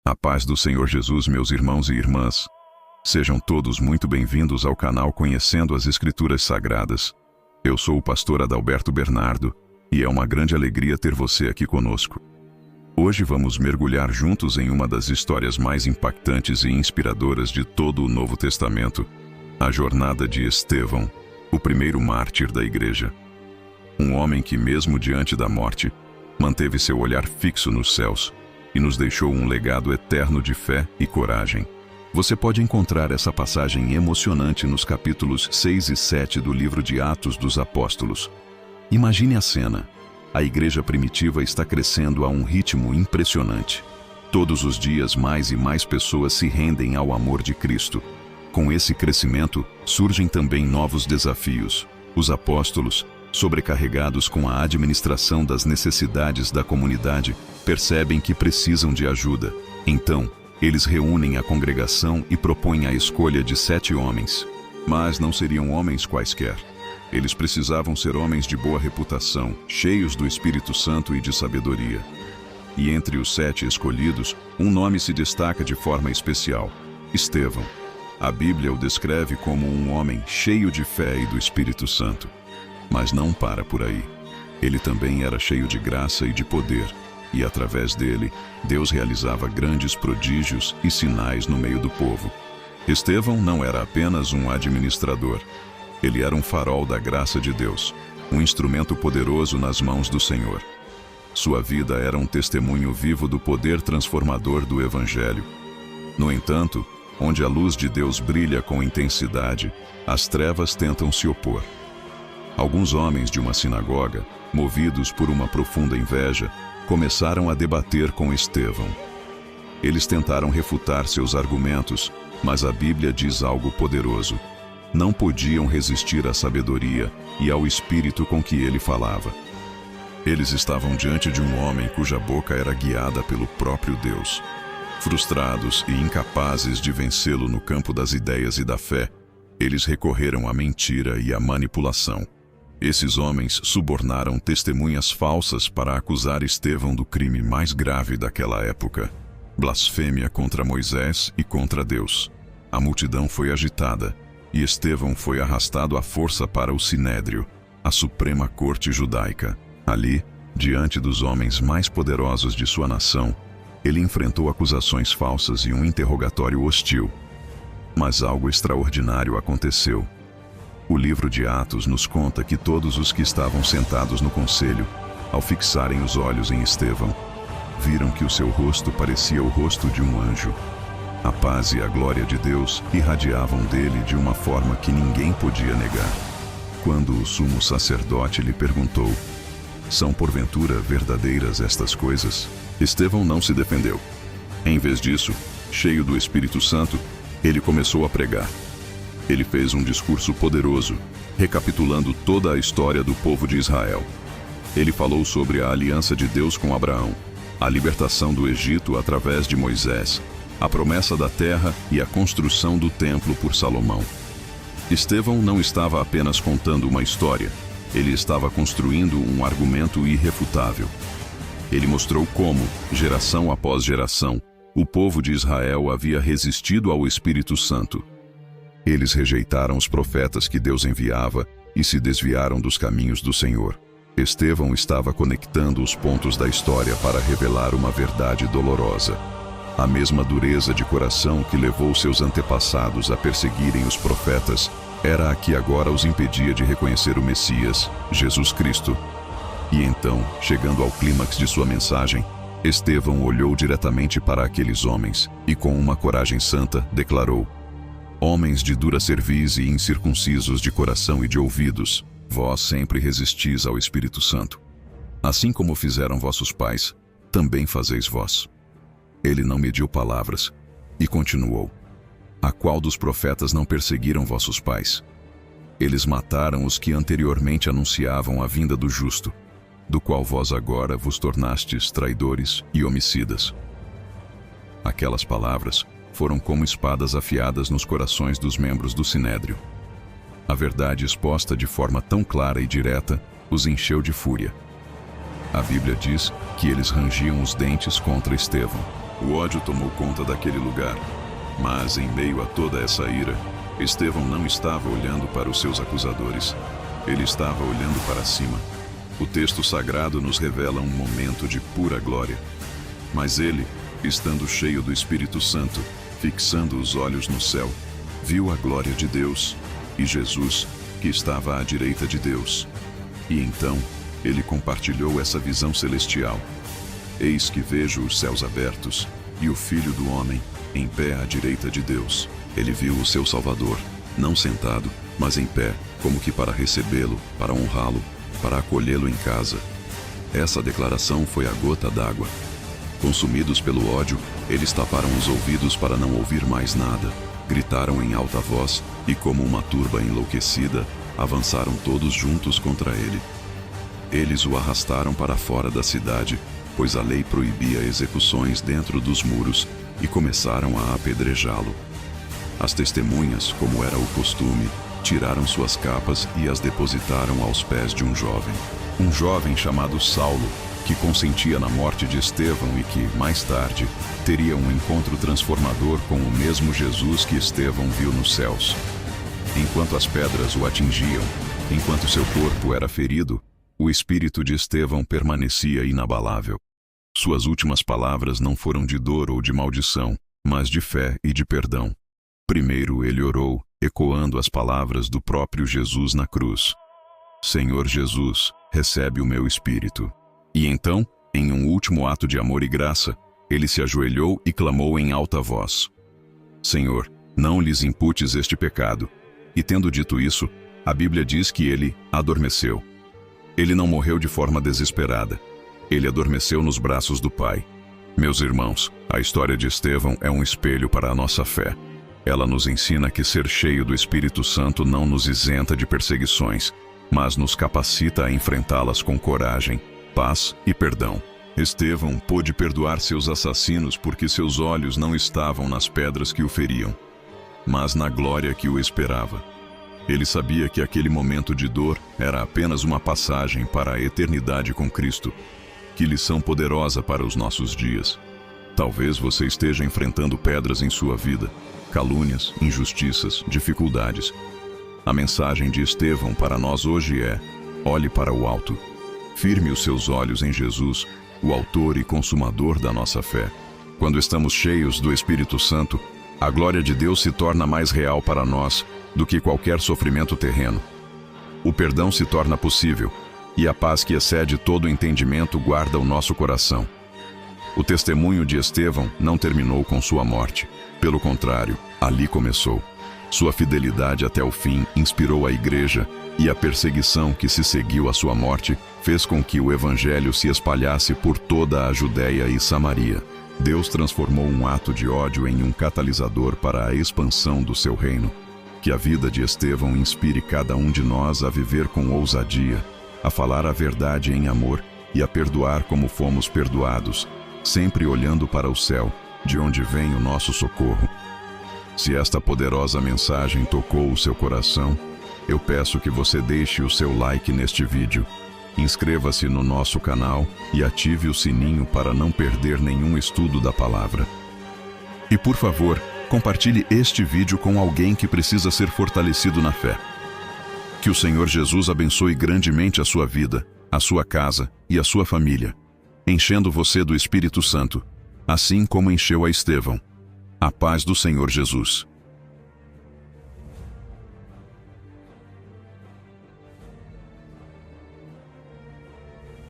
A paz do Senhor Jesus, meus irmãos e irmãs. Sejam todos muito bem-vindos ao canal Conhecendo as Escrituras Sagradas. Eu sou o pastor Adalberto Bernardo, e é uma grande alegria ter você aqui conosco. Hoje vamos mergulhar juntos em uma das histórias mais impactantes e inspiradoras de todo o Novo Testamento, a jornada de Estevão, o primeiro mártir da igreja. Um homem que, mesmo diante da morte, manteve seu olhar fixo nos céus e nos deixou um legado eterno de fé e coragem. Você pode encontrar essa passagem emocionante nos capítulos 6 e 7 do livro de Atos dos Apóstolos. Imagine a cena. A igreja primitiva está crescendo a um ritmo impressionante. Todos os dias mais e mais pessoas se rendem ao amor de Cristo. Com esse crescimento, surgem também novos desafios. Os apóstolos, sobrecarregados com a administração das necessidades da comunidade, percebem que precisam de ajuda. Então, eles reúnem a congregação e propõem a escolha de 7 homens. Mas não seriam homens quaisquer. Eles precisavam ser homens de boa reputação, cheios do Espírito Santo e de sabedoria. E entre os 7 escolhidos, um nome se destaca de forma especial: Estevão. A Bíblia o descreve como um homem cheio de fé e do Espírito Santo. Mas não para por aí. Ele também era cheio de graça e de poder, e através dele, Deus realizava grandes prodígios e sinais no meio do povo. Estevão não era apenas um administrador. Ele era um farol da graça de Deus, um instrumento poderoso nas mãos do Senhor. Sua vida era um testemunho vivo do poder transformador do Evangelho. No entanto, onde a luz de Deus brilha com intensidade, as trevas tentam se opor. Alguns homens de uma sinagoga, movidos por uma profunda inveja, começaram a debater com Estevão. Eles tentaram refutar seus argumentos, mas a Bíblia diz algo poderoso. Não podiam resistir à sabedoria e ao espírito com que ele falava. Eles estavam diante de um homem cuja boca era guiada pelo próprio Deus. Frustrados e incapazes de vencê-lo no campo das ideias e da fé, eles recorreram à mentira e à manipulação. Esses homens subornaram testemunhas falsas para acusar Estevão do crime mais grave daquela época: blasfêmia contra Moisés e contra Deus. A multidão foi agitada, e Estevão foi arrastado à força para o Sinédrio, a suprema corte judaica. Ali, diante dos homens mais poderosos de sua nação, ele enfrentou acusações falsas e um interrogatório hostil. Mas algo extraordinário aconteceu. O livro de Atos nos conta que todos os que estavam sentados no conselho, ao fixarem os olhos em Estevão, viram que o seu rosto parecia o rosto de um anjo. A paz e a glória de Deus irradiavam dele de uma forma que ninguém podia negar. Quando o sumo sacerdote lhe perguntou: "São porventura verdadeiras estas coisas?", Estevão não se defendeu. Em vez disso, cheio do Espírito Santo, ele começou a pregar. Ele fez um discurso poderoso, recapitulando toda a história do povo de Israel. Ele falou sobre a aliança de Deus com Abraão, a libertação do Egito através de Moisés, a promessa da terra e a construção do templo por Salomão. Estevão não estava apenas contando uma história, ele estava construindo um argumento irrefutável. Ele mostrou como, geração após geração, o povo de Israel havia resistido ao Espírito Santo. Eles rejeitaram os profetas que Deus enviava e se desviaram dos caminhos do Senhor. Estevão estava conectando os pontos da história para revelar uma verdade dolorosa. A mesma dureza de coração que levou seus antepassados a perseguirem os profetas era a que agora os impedia de reconhecer o Messias, Jesus Cristo. E então, chegando ao clímax de sua mensagem, Estevão olhou diretamente para aqueles homens e, com uma coragem santa, declarou: "Homens de dura cerviz e incircuncisos de coração e de ouvidos, vós sempre resistis ao Espírito Santo. Assim como fizeram vossos pais, também fazeis vós." Ele não mediu palavras e continuou: "A qual dos profetas não perseguiram vossos pais? Eles mataram os que anteriormente anunciavam a vinda do justo, do qual vós agora vos tornastes traidores e homicidas." Aquelas palavras foram como espadas afiadas nos corações dos membros do Sinédrio. A verdade exposta de forma tão clara e direta os encheu de fúria. A Bíblia diz que eles rangiam os dentes contra Estevão. O ódio tomou conta daquele lugar, mas em meio a toda essa ira, Estevão não estava olhando para os seus acusadores. Ele estava olhando para cima. O texto sagrado nos revela um momento de pura glória. Mas ele, estando cheio do Espírito Santo, fixando os olhos no céu, viu a glória de Deus e Jesus, que estava à direita de Deus. E então, ele compartilhou essa visão celestial. Eis que vejo os céus abertos e o Filho do Homem em pé à direita de Deus. Ele viu o seu Salvador, não sentado, mas em pé, como que para recebê-lo, para honrá-lo, para acolhê-lo em casa. Essa declaração foi a gota d'água. Consumidos pelo ódio, eles taparam os ouvidos para não ouvir mais nada. Gritaram em alta voz e, como uma turba enlouquecida, avançaram todos juntos contra ele. Eles o arrastaram para fora da cidade, pois a lei proibia execuções dentro dos muros, e começaram a apedrejá-lo. As testemunhas, como era o costume, tiraram suas capas e as depositaram aos pés de um jovem chamado Saulo, que consentia na morte de Estevão e que, mais tarde, teria um encontro transformador com o mesmo Jesus que Estevão viu nos céus. Enquanto as pedras o atingiam, enquanto seu corpo era ferido, o espírito de Estevão permanecia inabalável. Suas últimas palavras não foram de dor ou de maldição, mas de fé e de perdão. Primeiro ele orou, ecoando as palavras do próprio Jesus na cruz: Senhor Jesus, recebe o meu espírito. E então, em um último ato de amor e graça, ele se ajoelhou e clamou em alta voz: Senhor, não lhes imputes este pecado. E tendo dito isso, a Bíblia diz que ele adormeceu. Ele não morreu de forma desesperada. Ele adormeceu nos braços do Pai. Meus irmãos, a história de Estevão é um espelho para a nossa fé. Ela nos ensina que ser cheio do Espírito Santo não nos isenta de perseguições, mas nos capacita a enfrentá-las com coragem, paz e perdão. Estevão pôde perdoar seus assassinos porque seus olhos não estavam nas pedras que o feriam, mas na glória que o esperava. Ele sabia que aquele momento de dor era apenas uma passagem para a eternidade com Cristo. Que lição poderosa para os nossos dias. Talvez você esteja enfrentando pedras em sua vida, calúnias, injustiças, dificuldades. A mensagem de Estevão para nós hoje é: olhe para o alto. Firme os seus olhos em Jesus, o autor e consumador da nossa fé. Quando estamos cheios do Espírito Santo, a glória de Deus se torna mais real para nós do que qualquer sofrimento terreno. O perdão se torna possível, e a paz que excede todo entendimento guarda o nosso coração. O testemunho de Estevão não terminou com sua morte. Pelo contrário, ali começou. Sua fidelidade até o fim inspirou a igreja, e a perseguição que se seguiu à sua morte fez com que o evangelho se espalhasse por toda a Judéia e Samaria. Deus transformou um ato de ódio em um catalisador para a expansão do seu reino. Que a vida de Estevão inspire cada um de nós a viver com ousadia, a falar a verdade em amor e a perdoar como fomos perdoados, sempre olhando para o céu, de onde vem o nosso socorro. Se esta poderosa mensagem tocou o seu coração, eu peço que você deixe o seu like neste vídeo, inscreva-se no nosso canal e ative o sininho para não perder nenhum estudo da palavra. E por favor, compartilhe este vídeo com alguém que precisa ser fortalecido na fé. Que o Senhor Jesus abençoe grandemente a sua vida, a sua casa e a sua família, enchendo você do Espírito Santo, assim como encheu a Estevão. A paz do Senhor Jesus.